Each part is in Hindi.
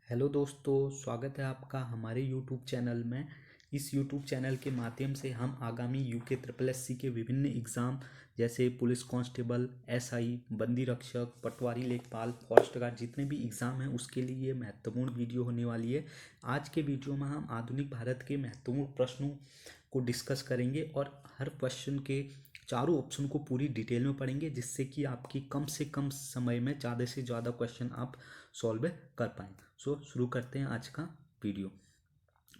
हेलो दोस्तों, स्वागत है आपका हमारे यूट्यूब चैनल में। इस यूट्यूब चैनल के माध्यम से हम आगामी यूके ट्रिपल एससी के विभिन्न एग्ज़ाम जैसे पुलिस कांस्टेबल, एसआई, बंदी रक्षक, पटवारी लेखपाल, फॉरेस्ट गार्ड जितने भी एग्ज़ाम हैं उसके लिए महत्वपूर्ण वीडियो होने वाली है। आज के वीडियो में हम आधुनिक भारत के महत्वपूर्ण प्रश्नों को डिस्कस करेंगे और हर क्वेश्चन के चारों ऑप्शन को पूरी डिटेल में पढ़ेंगे, जिससे कि आपकी कम से कम समय में ज़्यादा से ज़्यादा क्वेश्चन आप सॉल्व कर पाएँ। शुरू करते हैं आज का वीडियो।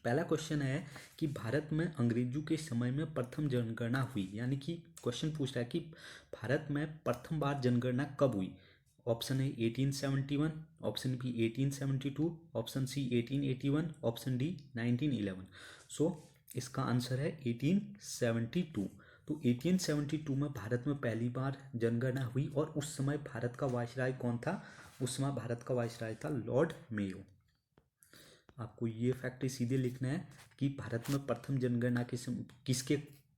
पहला क्वेश्चन है कि भारत में अंग्रेजों के समय में प्रथम जनगणना हुई, यानी कि क्वेश्चन पूछ रहा है कि भारत में प्रथम बार जनगणना कब हुई। ऑप्शन है 1871, option B 1872, option C 1881, option D 1911। So इसका आंसर है 1872। तो 1872 में भारत में पहली बार जनगणना हुई और उस समय भारत का वायसराय कौन था? उस समय भारत का वायसराय था लॉर्ड मेयो। आपको ये फैक्ट सीधे लिखना है कि भारत में प्रथम जनगणना किसके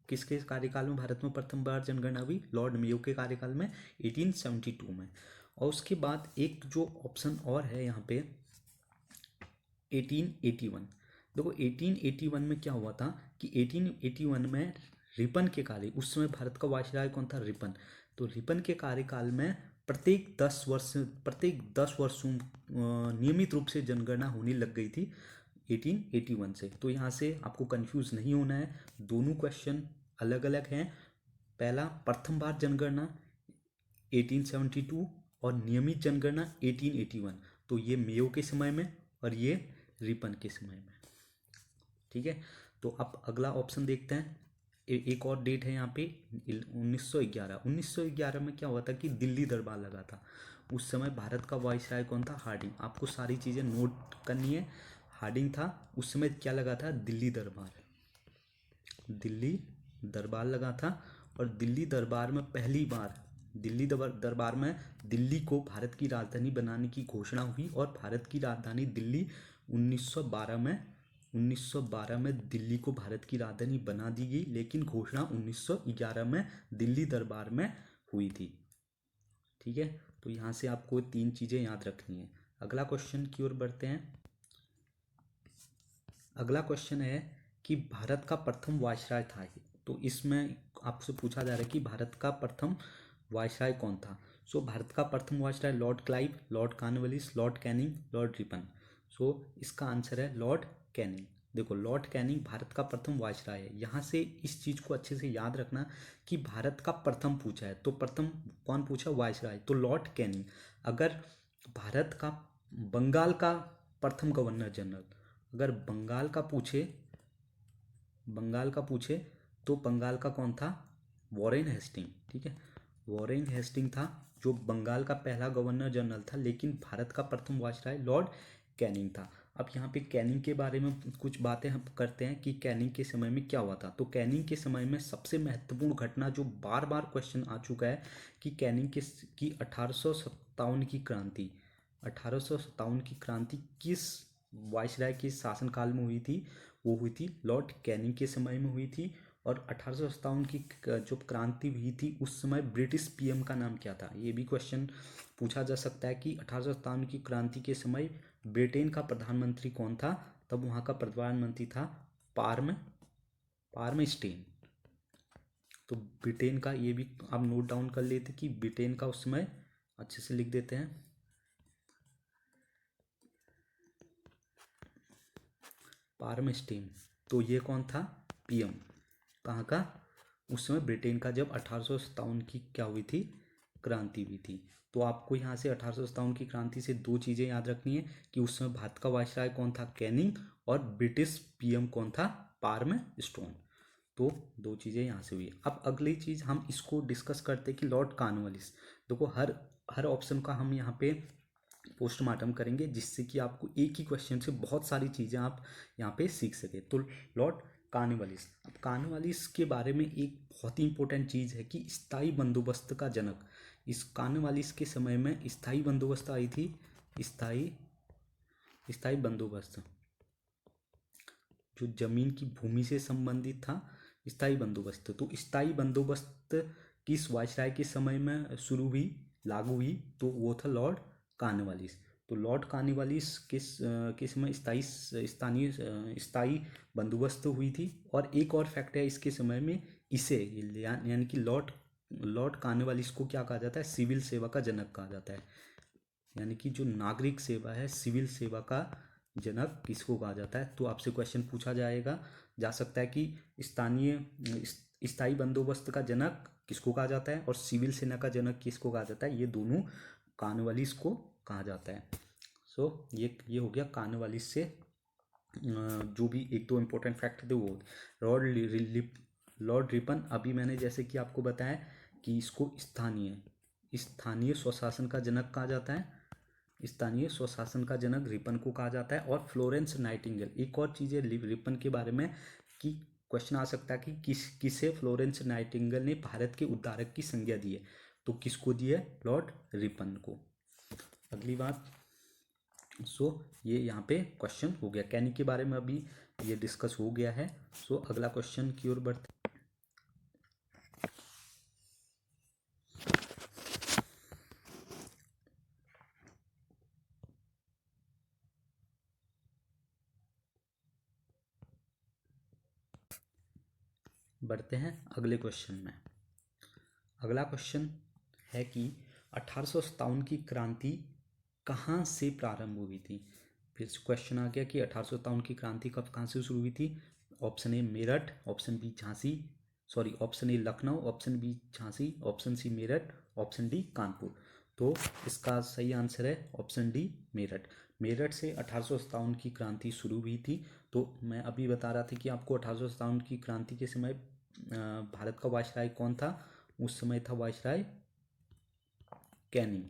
किसके कार्यकाल में भारत में प्रथम बार जनगणना हुई? लॉर्ड मेयो के कार्यकाल में 1872 में। और उसके बाद एक जो ऑप्शन और है यहाँ पे 1881। देखो 1881 में क्या हुआ था कि 1881 में रिपन के कार्य, उस समय भारत का वायसराय कौन था? रिपन। तो रिपन के कार्यकाल में प्रत्येक 10 वर्षों नियमित रूप से जनगणना होने लग गई थी 1881 से। तो यहाँ से आपको कंफ्यूज नहीं होना है, दोनों क्वेश्चन अलग अलग हैं। पहला प्रथम बार जनगणना 1872 और नियमित जनगणना 1881। तो ये मेयो के समय में और ये रिपन के समय में। ठीक है, तो अब अगला ऑप्शन देखते हैं। एक और डेट है यहाँ पे 1911 में क्या हुआ था कि दिल्ली दरबार लगा था। उस समय भारत का वायसराय कौन था? हार्डिंग। आपको सारी चीज़ें नोट करनी है। हार्डिंग था उस समय। क्या लगा था? दिल्ली दरबार लगा था। और दिल्ली दरबार में पहली बार दरबार में दिल्ली को भारत की राजधानी बनाने की घोषणा हुई और भारत की राजधानी दिल्ली 1912 में दिल्ली को भारत की राजधानी बना दी गई, लेकिन घोषणा 1911 में दिल्ली दरबार में हुई थी। ठीक है, तो यहाँ से आपको 3 चीज़ें याद रखनी है। अगला क्वेश्चन की ओर बढ़ते हैं। अगला क्वेश्चन है कि भारत का प्रथम वायसराय था। तो इसमें आपसे पूछा जा रहा है कि भारत का प्रथम वायसराय कौन था। सो भारत का प्रथम viceroy Lord Clive, Lord Cornwallis, Lord Canning, Lord Ripon. So इसका आंसर है लॉर्ड कैनिंग। देखो लॉर्ड कैनिंग भारत का प्रथम वायसराय है। यहाँ से इस चीज़ को अच्छे से याद रखना कि भारत का प्रथम पूछा है तो प्रथम कौन पूछा? वायसराय, तो लॉर्ड कैनिंग। अगर भारत का बंगाल का प्रथम गवर्नर जनरल, अगर बंगाल का पूछे तो बंगाल का कौन था? Warren Hasting. ठीक है, वॉरेन हेस्टिंग था जो बंगाल का पहला गवर्नर जनरल था, लेकिन भारत का प्रथम वायसराय लॉर्ड कैनिंग था। अब यहाँ पे कैनिंग के बारे में कुछ बातें हम करते हैं कि कैनिंग के समय में क्या हुआ था। तो कैनिंग के समय में सबसे महत्वपूर्ण घटना जो बार बार क्वेश्चन आ चुका है कि कैनिंग की 1857 की क्रांति, 1857 की क्रांति किस वायसराय के शासनकाल में हुई थी? वो हुई थी लॉर्ड कैनिंग के समय में हुई थी। और 1857 की जो क्रांति हुई थी उस समय ब्रिटिश पीएम का नाम क्या था? ये भी क्वेश्चन पूछा जा सकता है कि 1857 की क्रांति के समय ब्रिटेन का प्रधानमंत्री कौन था? तब वहाँ का प्रधानमंत्री था पार्म स्टेन। तो ब्रिटेन का ये भी आप नोट डाउन कर लेते कि ब्रिटेन का उस समय अच्छे से लिख देते हैं, पार्म स्टेन। तो ये कौन था? पीएम। कहाँ का? उस समय ब्रिटेन का, जब 1857 की क्या हुई थी? क्रांति हुई थी। तो आपको यहाँ से 1857 की क्रांति से 2 चीज़ें याद रखनी है कि उस समय भारत का वायसराय कौन था? कैनिंग। और ब्रिटिश पीएम कौन था? Palm stone. तो 2 चीज़ें यहाँ से हुई। अब अगली चीज़ हम इसको डिस्कस करते हैं कि लॉर्ड कॉर्नवालिस। देखो हर हर ऑप्शन का हम यहाँ पे पोस्टमार्टम करेंगे, जिससे कि आपको एक ही क्वेश्चन से बहुत सारी चीज़ें आप यहाँ पे सीख सके। तो लॉर्ड कॉर्नवालिस, अब कॉर्नवालिस के बारे में एक बहुत ही इंपॉर्टेंट चीज़ है कि स्थायी बंदोबस्त का जनक। इस कॉर्नवालिस के समय में स्थायी बंदोबस्त आई थी। स्थायी बंदोबस्त जो जमीन की भूमि से संबंधित था, स्थायी बंदोबस्त। तो स्थायी बंदोबस्त किस वायसराय के समय में शुरू हुई, लागू हुई? तो वो था लॉर्ड कॉर्नवालिस। तो लॉर्ड कॉर्नवालिस किस में स्थायी बंदोबस्त हुई थी। और एक और फैक्ट है इसके समय में, इसे यानी कि लॉर्ड कॉर्नवालिस को क्या कहा जाता है, सिविल सेवा का जनक कहा जाता है। यानी कि जो नागरिक सेवा है, सिविल सेवा का जनक किसको कहा जाता है। तो आपसे क्वेश्चन पूछा जा सकता है कि स्थायी बंदोबस्त का जनक किसको कहा जाता है और सिविल सेना का जनक किसको कहा जाता है। ये दोनों कॉर्नवालिस को कहा जाता है। ये हो गया कॉर्नवालिस से जो भी एक दो इम्पोर्टेंट फैक्ट थे वो। लॉर्ड रिपन, अभी मैंने जैसे कि आपको बताया कि इसको स्थानीय स्वशासन का जनक कहा जाता है। स्थानीय स्वशासन का जनक रिपन को कहा जाता है। और फ्लोरेंस नाइटिंगेल, एक और चीज़ है रिपन के बारे में कि क्वेश्चन आ सकता है कि किसे फ्लोरेंस नाइटिंगेल ने भारत के उद्धारक की संज्ञा दी है। तो किसको दी है, लॉर्ड रिपन को। अगली बात, ये यहाँ पे क्वेश्चन हो गया। कैनी के बारे में अभी ये डिस्कस हो गया है। अगला क्वेश्चन की ओर बढ़ते हैं अगले क्वेश्चन में। अगला क्वेश्चन है कि 1857 की क्रांति कहाँ से प्रारंभ हुई थी। फिर क्वेश्चन आ गया कि 1857 की क्रांति कहाँ से शुरू हुई थी। Option A Meerut, option B Jhansi, option A Lucknow, option B Jhansi, option C Meerut, option D Kanpur. तो इसका सही आंसर है ऑप्शन डी मेरठ। मेरठ से 1857 की क्रांति शुरू हुई थी। तो मैं अभी बता रहा था कि आपको 1857 की क्रांति के समय भारत का वायसराय कौन था। उस समय था वायसराय कैनिंग।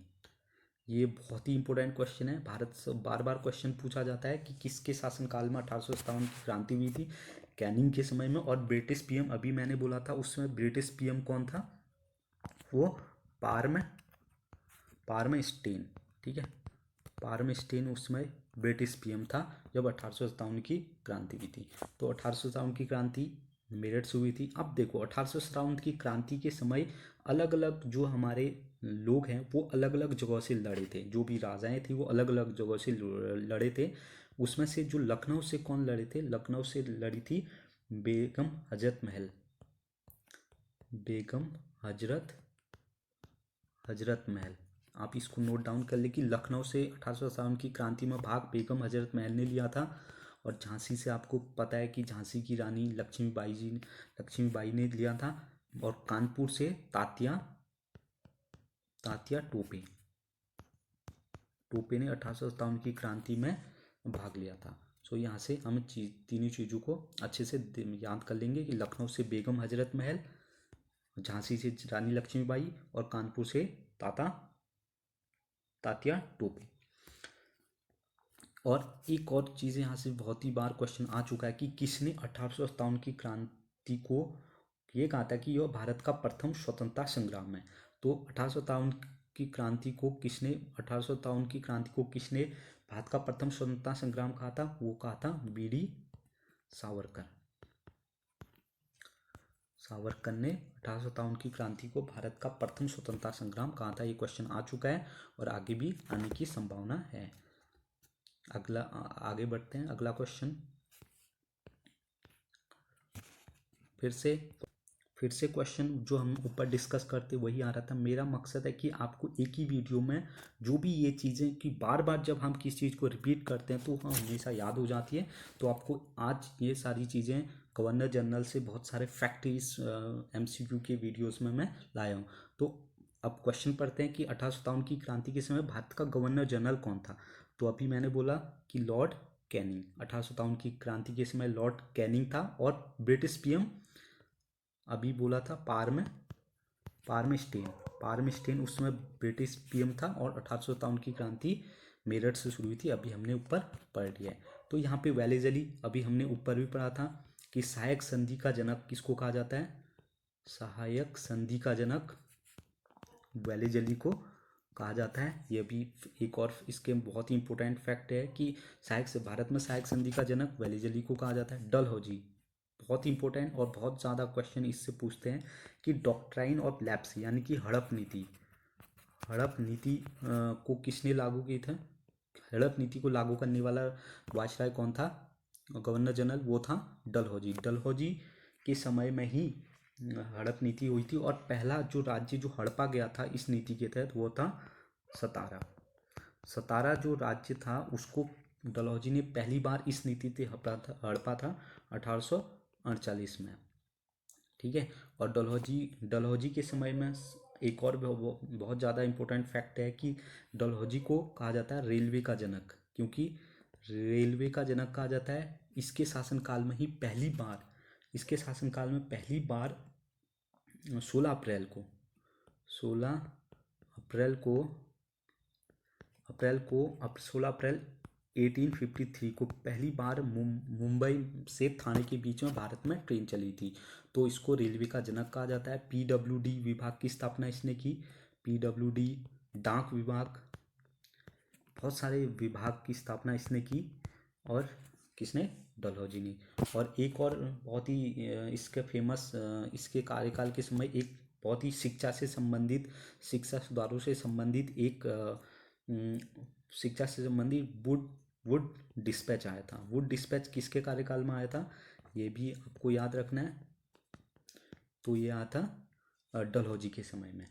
ये बहुत ही इंपॉर्टेंट क्वेश्चन है, भारत से बार बार क्वेश्चन पूछा जाता है कि किसके शासनकाल में 1857 की क्रांति हुई थी। कैनिंग के समय में। और ब्रिटिश पीएम, अभी मैंने बोला था उस समय ब्रिटिश पीएम कौन था, वो पार्म स्टेन। ठीक है, पार्म स्टेन उस समय ब्रिटिश पीएम था जब 1857 की क्रांति हुई थी। तो 1857 की क्रांति मेरठ से हुई थी। अब देखो 1857 की क्रांति के समय अलग अलग जो हमारे लोग हैं वो अलग अलग जगह से लड़े थे। जो भी राजाएं थी वो अलग अलग जगह से लड़े थे। उसमें से जो लखनऊ से कौन लड़े थे, लखनऊ से लड़ी थी बेगम हजरत महल। बेगम हजरत महल, आप इसको नोट डाउन कर ले कि लखनऊ से 1857 की क्रांति में भाग बेगम हजरत महल ने लिया था। और झांसी से आपको पता है कि झांसी की रानी लक्ष्मीबाई ने लिया था। और कानपुर से तात्या टोपे ने 1857 की क्रांति में भाग लिया था। यहाँ से हम तीनों चीज़ों को अच्छे से याद कर लेंगे कि लखनऊ से बेगम हजरत महल, झांसी से रानी लक्ष्मीबाई और कानपुर से तात्या टोपे। और एक और चीज़ यहाँ से बहुत ही बार क्वेश्चन आ चुका है कि किसने 1857 की क्रांति को ये कहा था कि यह भारत का प्रथम स्वतंत्रता संग्राम है। तो 1857 की क्रांति को किसने भारत का प्रथम स्वतंत्रता संग्राम कहा था, वो कहा था बीडी सावरकर ने 1857 की क्रांति को भारत का प्रथम स्वतंत्रता संग्राम कहा था। ये क्वेश्चन आ चुका है और आगे भी आने की संभावना है। आगे बढ़ते हैं। अगला क्वेश्चन फिर से क्वेश्चन जो हम ऊपर डिस्कस करते वही आ रहा था। मेरा मकसद है कि आपको एक ही वीडियो में जो भी ये चीज़ें कि बार बार जब हम किसी चीज़ को रिपीट करते हैं तो हम हमेशा याद हो जाती है। तो आपको आज ये सारी चीज़ें गवर्नर जनरल से बहुत सारे फैक्ट इस MCQ के वीडियोस में मैं लाया हूँ। तो अब क्वेश्चन पढ़ते हैं कि 1857 की क्रांति के समय भारत का गवर्नर जनरल कौन था। तो अभी मैंने बोला कि लॉर्ड कैनिंग। 1857 की क्रांति के समय लॉर्ड कैनिंग था। और ब्रिटिश पीएम अभी बोला था पार्म स्टेन उस समय ब्रिटिश पीएम था। और 1857 की क्रांति मेरठ से शुरू हुई थी, अभी हमने ऊपर पढ़ लिया है। तो यहाँ पे वेलेजली अभी हमने ऊपर भी पढ़ा था कि सहायक संधि का जनक किसको कहा जाता है। सहायक संधि का जनक वेलेजली को कहा जाता है। ये भी एक और इसके बहुत ही इंपॉर्टेंट फैक्ट है कि भारत में सहायक संधि का जनक वेलेजली को कहा जाता है। डलहौजी, बहुत ही इंपॉर्टेंट और बहुत ज़्यादा क्वेश्चन इससे पूछते हैं कि डॉक्ट्राइन ऑफ लैप्स यानी कि हड़प नीति को किसने लागू हड़प नीति को लागू करने वाला वायसराय कौन था, गवर्नर जनरल, वो था डलहौजी। डलहौजी के समय में ही हड़प नीति हुई थी और पहला जो राज्य जो हड़पा गया था इस नीति के तहत वो था सतारा। सतारा जो राज्य था उसको डलहौजी ने पहली बार इस नीति से हड़पा था 1848 में। ठीक है। और डलहौजी डलहौजी के समय में एक और बहुत ज़्यादा इम्पोर्टेंट फैक्ट है कि डलहौजी को कहा जाता है रेलवे का जनक, क्योंकि रेलवे का जनक कहा जाता है। इसके शासनकाल में ही पहली बार, इसके शासनकाल में पहली बार 16 अप्रैल को 16 अप्रैल को अप्रैल को अब 16 अप्रैल 1853 को पहली बार मुंबई से थाने के बीच में भारत में ट्रेन चली थी। तो इसको रेलवे का जनक कहा जाता है। पीडब्ल्यूडी विभाग की स्थापना इसने की। पीडब्ल्यूडी, डाक विभाग, बहुत सारे विभाग की स्थापना इसने की। और किसने, डलहौजी ने। और एक और बहुत ही इसके फेमस, इसके कार्यकाल के समय एक बहुत ही शिक्षा से संबंधित, शिक्षा सुधारों से संबंधित एक शिक्षा से संबंधित वुड वुड डिस्पैच आया था। वुड डिस्पैच किसके कार्यकाल में आया था, ये भी आपको याद रखना है। तो ये आया था डलहौजी के समय में।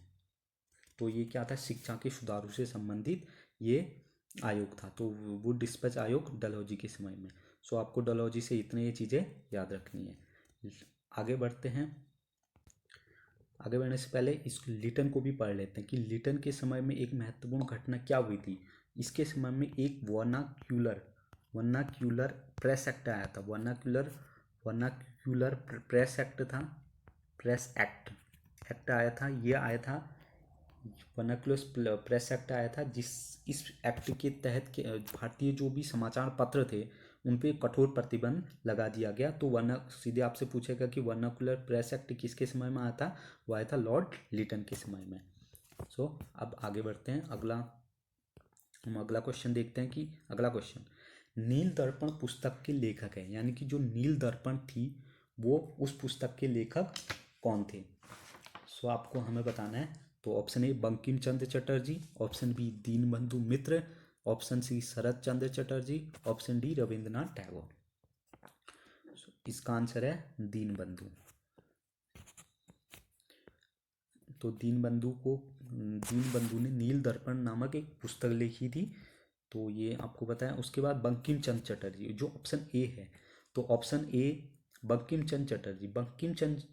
तो ये क्या था, शिक्षा के सुधारों से संबंधित ये आयोग था। तो वुड डिस्पैच आयोग डलहौजी के समय में। सो आपको डलहौजी से इतने ये चीज़ें याद रखनी है। आगे बढ़ते हैं। आगे बढ़ने से पहले इस लिटन को भी पढ़ लेते हैं कि लिटन के समय में एक महत्वपूर्ण घटना क्या हुई थी। इसके समय में एक वर्नाक्यूलर प्रेस एक्ट आया था। वर्नाक्यूलर प्रेस एक्ट था, प्रेस एक्ट आया था। ये आया था, वर्नाक्यूलर प्रेस एक्ट आया था, इस एक्ट के तहत भारतीय जो भी समाचार पत्र थे उन पे कठोर प्रतिबंध लगा दिया गया। तो सीधे आपसे पूछेगा कि वर्नाकुलर प्रेस एक्ट किसके समय में आया था, वो आया था लॉर्ड लिटन के समय में। सो अब आगे बढ़ते हैं। हम अगला क्वेश्चन देखते हैं कि अगला क्वेश्चन, नील दर्पण पुस्तक के लेखक है, यानी कि जो नील दर्पण थी वो उस पुस्तक के लेखक कौन थे। सो आपको हमें बताना है। तो option A Bankim Chandra Chatterjee, option B Dinabandhu Mitra, option C Sharat Chandra Chatterjee, option D Rabindranath Tagore. इसका आंसर है दीनबंधु। तो दीनबंधु ने नील दर्पण नामक एक पुस्तक लिखी थी। तो ये आपको पता है। उसके बाद बंकिम चंद्र चटर्जी, जो ऑप्शन ए है। तो ऑप्शन ए बंकिम चंद्र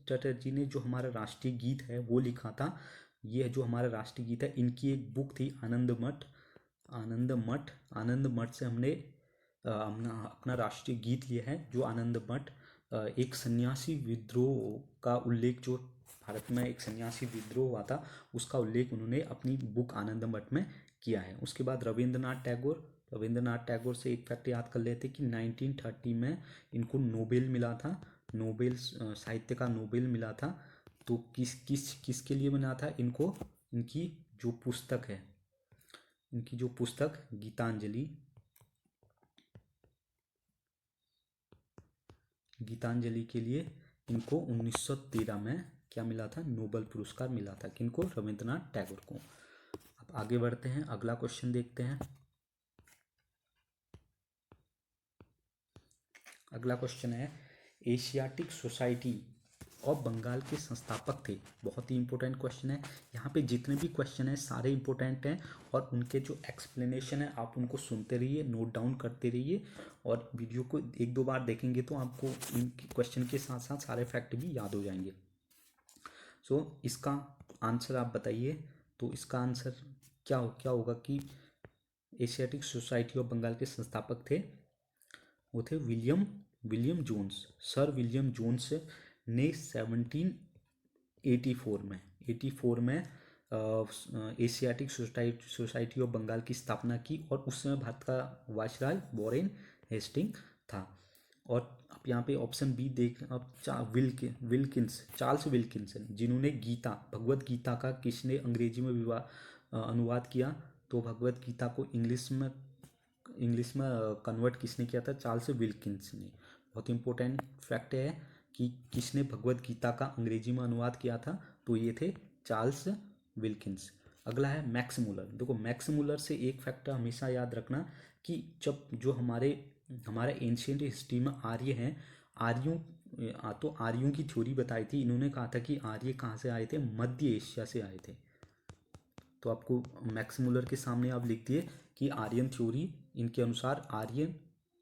चटर्जी ने जो हमारा राष्ट्रीय गीत है वो लिखा था। ये जो हमारा राष्ट्रीय गीत है, इनकी एक बुक थी आनंद मठ से हमने अपना राष्ट्रीय गीत लिया है। जो आनंद मठ एक सन्यासी विद्रोह का उल्लेख, जो भारत में एक सन्यासी विद्रोह हुआ था उसका उल्लेख उन्होंने अपनी बुक आनंद मठ में किया है। उसके बाद रविंद्रनाथ टैगोर से एक फैक्ट याद कर लेते कि 1930 में इनको नोबेल मिला था। नोबेल साहित्य का नोबेल मिला था। तो किसके लिए मिला था इनको, इनकी जो पुस्तक गीतांजलि के लिए इनको 1913 में क्या मिला था, नोबेल पुरस्कार मिला था। किनको, रविंद्रनाथ टैगोर को। अब आगे बढ़ते हैं, अगला क्वेश्चन देखते हैं। अगला क्वेश्चन है, एशियाटिक सोसाइटी ऑफ बंगाल के संस्थापक थे। बहुत ही इंपॉर्टेंट क्वेश्चन है। यहाँ पे जितने भी क्वेश्चन हैं सारे इंपॉर्टेंट हैं और उनके जो एक्सप्लेनेशन है आप उनको सुनते रहिए, नोट डाउन करते रहिए और वीडियो को एक दो बार देखेंगे तो आपको इन क्वेश्चन के साथ साथ सारे फैक्ट भी याद हो जाएंगे। सो इसका आंसर आप बताइए। तो इसका आंसर क्या होगा कि एशियाटिक सोसाइटी ऑफ बंगाल के संस्थापक थे, वो थे William Jones. Sir William Jones ने 1784 में एशियाटिक सोसाइटी ऑफ बंगाल की स्थापना की और उस समय भारत का वायसराय वॉरेन हेस्टिंग था। और आप यहाँ पे ऑप्शन बी देख, अब चार्ल्स विल्किंसन, जिन्होंने भगवत गीता का किसने अंग्रेजी में अनुवाद किया। तो भगवत गीता को इंग्लिश में कन्वर्ट किसने किया था, चार्ल्स विल्किंस ने। बहुत इंपॉर्टेंट फैक्ट है कि किसने भगवत गीता का अंग्रेजी में अनुवाद किया था, तो ये थे चार्ल्स विल्किंस। अगला है मैक्स मूलर। देखो मैक्स मूलर से एक फैक्टर हमेशा याद रखना कि जब जो हमारे एंशियंट हिस्ट्री में आर्य हैं, आर्यों तो आर्यों की थ्योरी बताई थी। इन्होंने कहा था कि आर्य कहाँ से आए थे, मध्य एशिया से आए थे। तो आपको मैक्स मूलर के सामने आप लिख दिए कि आर्यन थ्योरी, इनके अनुसार आर्यन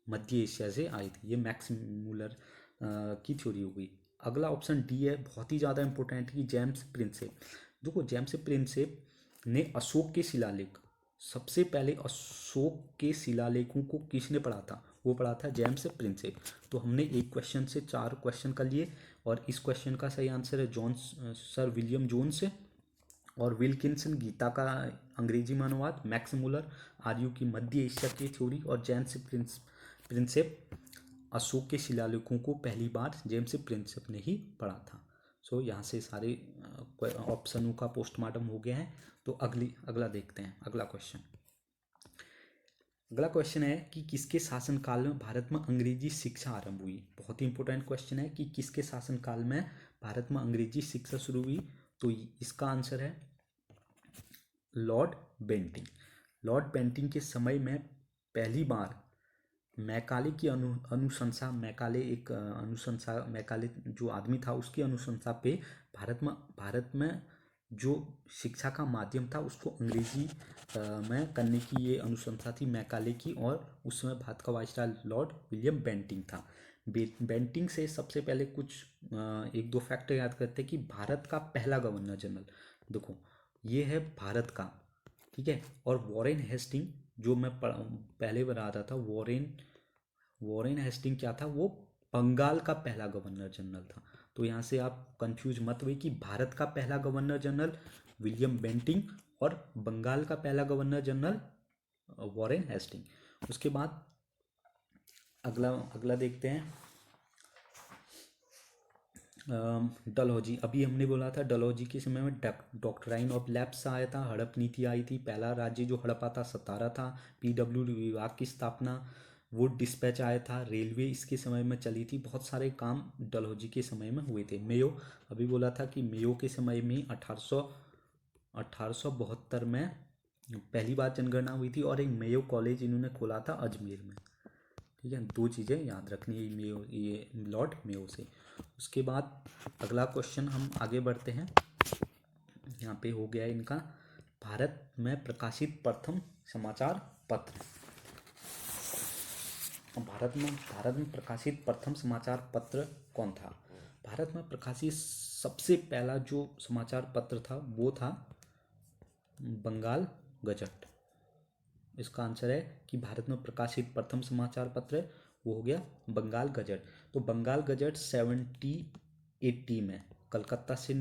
मध्य एशिया से आए थे। ये मैक्स मूलर की थ्योरी हो गई। अगला ऑप्शन डी है, बहुत ही ज़्यादा इंपॉर्टेंट, कि जेम्स प्रिंसेप। देखो जेम्स प्रिंसेप ने अशोक के शिलालेख, सबसे पहले अशोक के शिलालेखों को किसने पढ़ा था, वो पढ़ा था जेम्स प्रिंसेप। तो हमने एक क्वेश्चन से 4 क्वेश्चन कर लिए, और इस क्वेश्चन का सही आंसर है सर विलियम जोन्स। और विल्किंसन गीता का अंग्रेजी में अनुवाद, मैक्स मूलर आर्यों की मध्य एशिया की थ्योरी, और जेम्स प्रिंसेप अशोक के शिलालेखों को पहली बार जेम्स प्रिंसेप ने ही पढ़ा था। सो यहाँ से सारे ऑप्शनों का पोस्टमार्टम हो गया है। तो अगला देखते हैं, अगला क्वेश्चन। अगला क्वेश्चन है कि किसके शासनकाल में भारत में अंग्रेजी शिक्षा आरंभ हुई। बहुत ही इंपॉर्टेंट क्वेश्चन है कि किसके शासनकाल में भारत में अंग्रेजी शिक्षा शुरू हुई। तो इसका आंसर है लॉर्ड बेंटिंग। लॉर्ड बेंटिंग के समय में पहली बार मैकाले की अनुशंसा, मैकाले एक अनुशंसा, मैकाले जो आदमी था उसकी अनुशंसा पे भारत में जो शिक्षा का माध्यम था उसको अंग्रेजी में करने की ये अनुशंसा थी मैकाले की। और उस समय भारत का वाइसराय लॉर्ड विलियम बेंटिंग था। बेंटिंग से सबसे पहले कुछ एक दो फैक्ट याद करते हैं कि भारत का पहला गवर्नर जनरल, देखो ये है भारत का, ठीक है। और वॉरेन हेस्टिंग, जो मैं पहले बता रहा था, वॉरेन हेस्टिंग क्या था, वो बंगाल का पहला गवर्नर जनरल था। तो यहाँ से आप कंफ्यूज मत हुए कि भारत का पहला गवर्नर जनरल विलियम बेंटिंग और बंगाल का पहला गवर्नर जनरल वॉरेन हेस्टिंग। उसके बाद अगला देखते हैं डलहौजी। अभी हमने बोला था डलहौजी के समय में डॉक्ट्राइन ऑफ लैप्स आया था, हड़प नीति आई थी, पहला राज्य जो हड़पा था सतारा था, पीडब्ल्यू विभाग की स्थापना, वुड डिस्पैच आया था, रेलवे इसके समय में चली थी। बहुत सारे काम डलहौजी के समय में हुए थे। मेयो, अभी बोला था कि मेयो के समय में 1872 में पहली बार जनगणना हुई थी, और एक मेयो कॉलेज इन्होंने खोला था अजमेर में, ठीक है। दो चीज़ें याद रखनी है मेयो, ये लॉर्ड मेयो से। उसके बाद अगला क्वेश्चन हम आगे बढ़ते हैं। यहाँ पे हो गया इनका, भारत में प्रकाशित प्रथम समाचार पत्र। भारत में प्रकाशित प्रथम समाचार पत्र कौन था। भारत में प्रकाशित सबसे पहला जो समाचार पत्र था वो था बंगाल गजट। इसका आंसर है कि भारत में प्रकाशित प्रथम समाचार पत्र वो हो गया बंगाल गजट। तो बंगाल गजट 1780 में कलकत्ता से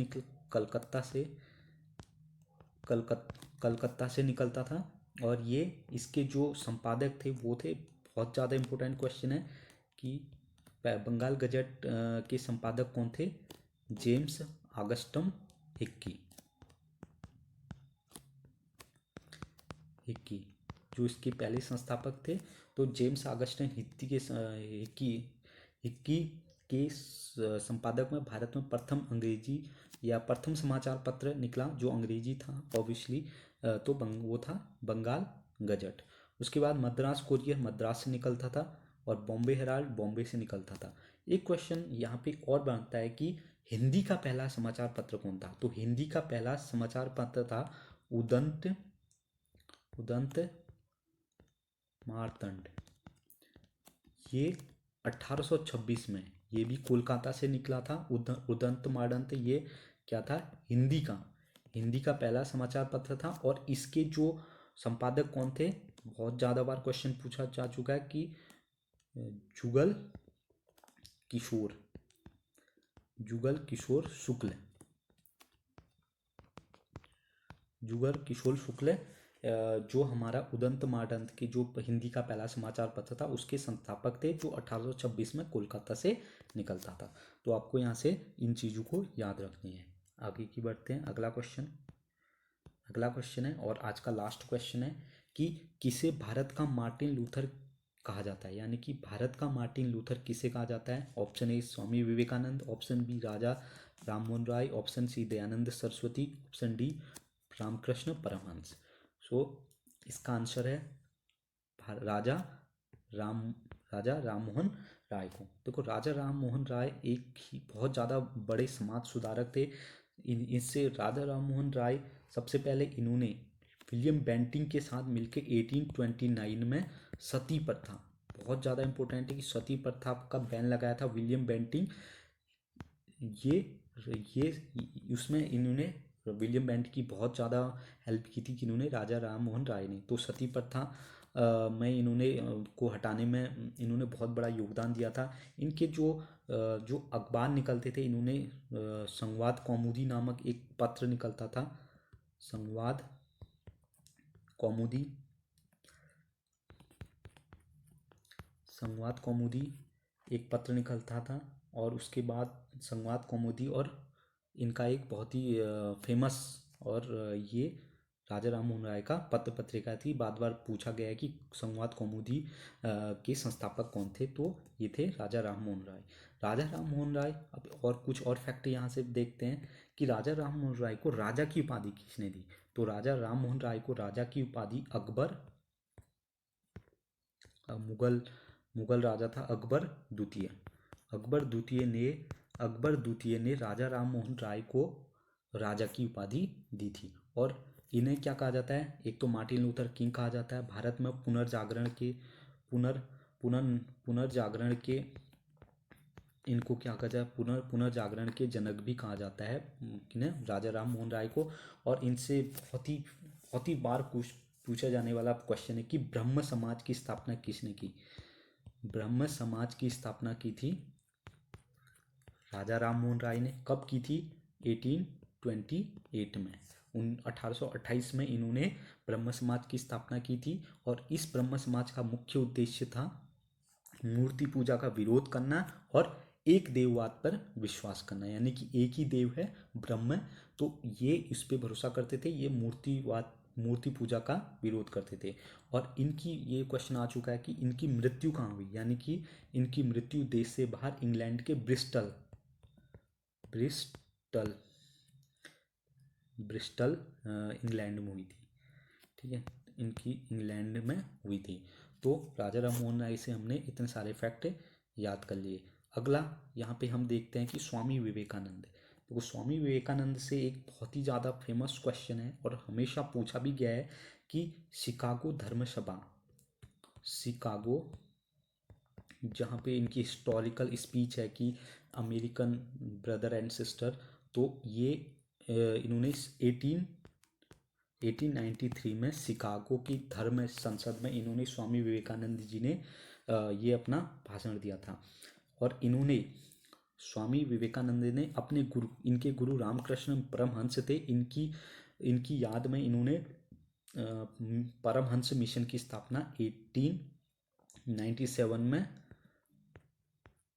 निकलता था। और ये इसके जो संपादक थे वो थे, बहुत ज़्यादा इंपॉर्टेंट क्वेश्चन है कि बंगाल गजट के संपादक कौन थे, जेम्स ऑगस्टम हिक्की, जो इसके पहले संस्थापक थे। तो जेम्स ऑगस्टिन हिक्की के संपादक में भारत में प्रथम अंग्रेजी या प्रथम समाचार पत्र निकला जो अंग्रेजी था ऑब्वियसली, तो वो था बंगाल गजट। उसके बाद मद्रास कोरियर मद्रास से निकलता था, और बॉम्बे हेराल्ड बॉम्बे से निकलता था। एक क्वेश्चन यहाँ पे और बनता है कि हिंदी का पहला समाचार पत्र कौन था। तो हिंदी का पहला समाचार पत्र था उदंत मार्तंड। ये 1826 में, ये भी कोलकाता से निकला था। उदंत मार्तंड ये क्या था, हिंदी का पहला समाचार पत्र था। और इसके जो संपादक कौन थे, बहुत ज़्यादा बार क्वेश्चन पूछा जा चुका है कि जुगल किशोर शुक्ल, जो हमारा उदंत मार्तंड की जो हिंदी का पहला समाचार पत्र था उसके संस्थापक थे, जो 1826 में कोलकाता से निकलता था। तो आपको यहाँ से इन चीज़ों को याद रखनी है। आगे की बढ़ते हैं, अगला क्वेश्चन है और आज का लास्ट क्वेश्चन है कि किसे भारत का मार्टिन लूथर कहा जाता है। यानी कि भारत का मार्टिन लूथर किसे कहा जाता है। Option A Swami Vivekananda, option B Raja Rammohan Roy, option C Dayanand Saraswati, option D Ramakrishna Paramhansa. So इसका आंसर है राजा राम राजा राम मोहन राय को। देखो, राजा राम मोहन राय एक ही बहुत ज़्यादा बड़े समाज सुधारक थे। इससे राजा राम मोहन राय सबसे पहले इन्होंने विलियम बेंटिंग के साथ मिलकर 1829 में सती प्रथा, बहुत ज़्यादा इंपॉर्टेंट है कि सती प्रथा का बैन लगाया था विलियम बेंटिंग। ये उसमें इन्होंने विलियम बेंटिंग की बहुत ज़्यादा हेल्प की थी कि इन्होंने राजा राम मोहन राय ने। तो सती प्रथा में इन्होंने को हटाने में इन्होंने बहुत बड़ा योगदान दिया था। इनके जो अखबार निकलते थे, इन्होंने संवाद कौमुदी नामक एक पत्र निकलता था, संवाद कौमुदी, संवाद कौमुदी एक पत्र निकलता था। और उसके बाद संवाद कौमुदी और इनका एक बहुत ही फेमस और ये राजा राम मोहन राय का पत्र पत्रिका थी। बार बार पूछा गया है कि संवाद कौमुदी के संस्थापक कौन थे, तो ये थे राजा राम मोहन राय। राजा राम मोहन राय, अब और कुछ और फैक्ट यहाँ से देखते हैं कि राजा राम मोहन राय को राजा की उपाधि किसने दी। तो राजा राम मोहन राय को राजा की उपाधि अकबर, मुगल राजा था अकबर द्वितीय। अकबर द्वितीय ने राजा राम मोहन राय को राजा की उपाधि दी थी। और इन्हें क्या कहा जाता है, एक तो मार्टिन लूथर किंग कहा जाता है। भारत में पुनर्जागरण के इनको क्या कहा जाए, पुनर्जागरण के जनक भी कहा जाता है किन्हें, राजा राम मोहन राय को। और इनसे बहुत ही बार पूछा जाने वाला क्वेश्चन है कि ब्रह्म समाज की स्थापना किसने की। ब्रह्म समाज की स्थापना की थी राजा राम मोहन राय ने। कब की थी? 1828 में। 1828 में इन्होंने ब्रह्म समाज की स्थापना की थी। और इस ब्रह्म समाज का मुख्य उद्देश्य था मूर्ति पूजा का विरोध करना और एक देववाद पर विश्वास करना, यानी कि एक ही देव है ब्रह्म। तो ये इस पे भरोसा करते थे, ये मूर्ति पूजा का विरोध करते थे। और इनकी ये क्वेश्चन आ चुका है कि इनकी मृत्यु कहाँ हुई, यानी कि इनकी मृत्यु देश से बाहर इंग्लैंड के ब्रिस्टल इंग्लैंड में हुई थी। ठीक है, इनकी इंग्लैंड में हुई थी। तो राजा राम मोहन राय से हमने इतने सारे फैक्ट याद कर लिए। अगला यहाँ पे हम देखते हैं कि स्वामी विवेकानंद। तो स्वामी विवेकानंद से एक बहुत ही ज़्यादा फेमस क्वेश्चन है और हमेशा पूछा भी गया है कि शिकागो जहाँ पे इनकी हिस्टोरिकल स्पीच है कि अमेरिकन ब्रदर एंड सिस्टर, तो ये इन्होंने 1893 में शिकागो की धर्म संसद में इन्होंने स्वामी विवेकानंद जी ने ये अपना भाषण दिया था। और इन्होंने स्वामी विवेकानंद ने अपने इनके गुरु रामकृष्ण परमहंस थे, इनकी याद में इन्होंने परमहंस मिशन की स्थापना 1897 में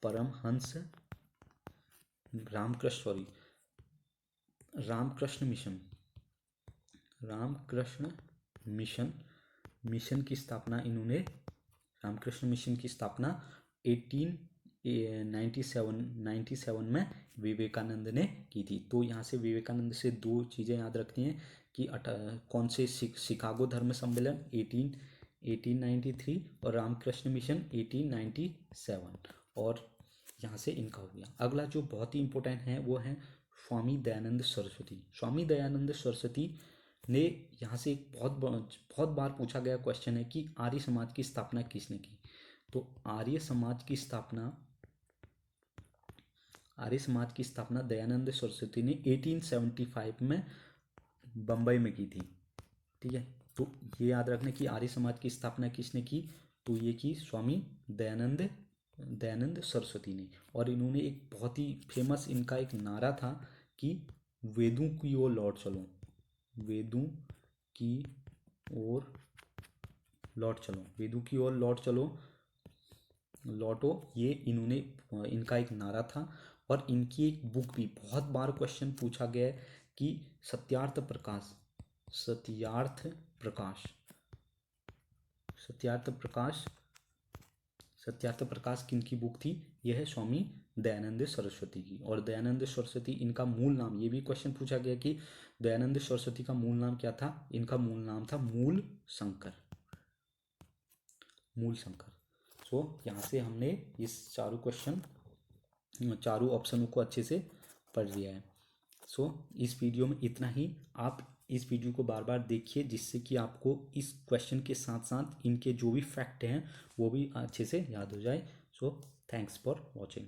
परमहंस रामकृष्ण मिशन की स्थापना इन्होंने 1897 में विवेकानंद ने की थी। तो यहाँ से विवेकानंद से दो चीज़ें याद रखती हैं कि कौन से शिकागो धर्म सम्मेलन 1893 और रामकृष्ण मिशन 1897। और यहाँ से इनका हो गया। अगला जो बहुत ही इंपॉर्टेंट है वो है स्वामी दयानंद सरस्वती। स्वामी दयानंद सरस्वती ने, यहाँ से एक बहुत बार पूछा गया क्वेश्चन है कि आर्य समाज की स्थापना किसने की। तो आर्य समाज की स्थापना दयानंद सरस्वती ने 1875 में बम्बई में की थी। ठीक है, तो ये याद रखना कि आर्य समाज की स्थापना किसने की, तो ये की स्वामी दयानंद सरस्वती ने। और इन्होंने एक बहुत ही फेमस इनका एक नारा था कि वेदों की ओर लौट चलो, वेदों की ओर लौट चलो, लौटो। ये इनका एक नारा था। और इनकी एक बुक भी बहुत बार क्वेश्चन पूछा गया है कि सत्यार्थ प्रकाश किनकी बुक थी। यह है स्वामी दयानंद सरस्वती की। और दयानंद सरस्वती इनका मूल नाम, ये भी क्वेश्चन पूछा गया कि दयानंद सरस्वती का मूल नाम क्या था। इनका मूल नाम था मूल शंकर, मूल शंकर। सो यहाँ से हमने इस चारों क्वेश्चन, चारों ऑप्शनों को अच्छे से पढ़ लिया है। सो इस वीडियो में इतना ही। आप इस वीडियो को बार बार देखिए, जिससे कि आपको इस क्वेश्चन के साथ साथ इनके जो भी फैक्ट हैं वो भी अच्छे से याद हो जाए। So thanks for watching.